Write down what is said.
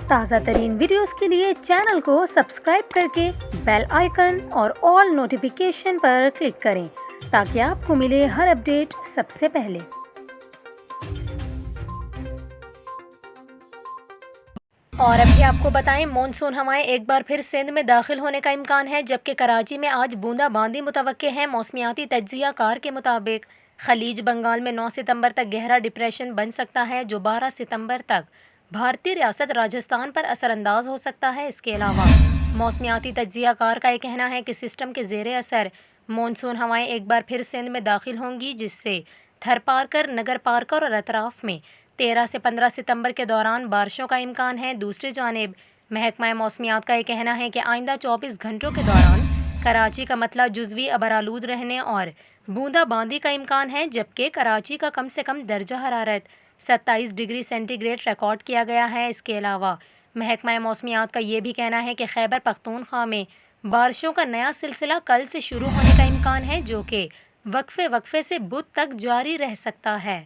تازہ ترین ویڈیوز کے لیے چینل کو سبسکرائب کر کے بیل آئیکن اور آل نوٹیفیکیشن پر کلک کریں تاکہ آپ کو ملے ہر اپڈیٹ سب سے پہلے۔ اور ابھی آپ کو بتائیں، مونسون ہوائیں ایک بار پھر سندھ میں داخل ہونے کا امکان ہے، جبکہ کراچی میں آج بوندا باندی متوقع ہے۔ موسمیاتی تجزیہ کار کے مطابق خلیج بنگال میں 9 ستمبر تک گہرا ڈپریشن بن سکتا ہے، جو 12 ستمبر تک بھارتی ریاست راجستھان پر اثر انداز ہو سکتا ہے۔ اس کے علاوہ موسمیاتی تجزیہ کار کا یہ کہنا ہے کہ سسٹم کے زیر اثر مونسون ہوائیں ایک بار پھر سندھ میں داخل ہوں گی، جس سے تھر پارکر، نگر پارکر اور اطراف میں 13 سے 15 ستمبر کے دوران بارشوں کا امکان ہے۔ دوسری جانب محکمہ موسمیات کا یہ کہنا ہے کہ آئندہ 24 گھنٹوں کے دوران کراچی کا مطلع جزوی ابرآلود رہنے اور بوندا باندی کا امکان ہے، جبکہ کراچی کا کم سے کم درجہ حرارت 27 ڈگری سینٹی گریڈ ریکارڈ کیا گیا ہے۔ اس کے علاوہ محکمہ موسمیات کا یہ بھی کہنا ہے کہ خیبر پختونخوا میں بارشوں کا نیا سلسلہ کل سے شروع ہونے کا امکان ہے، جو کہ وقفے سے بدھ تک جاری رہ سکتا ہے۔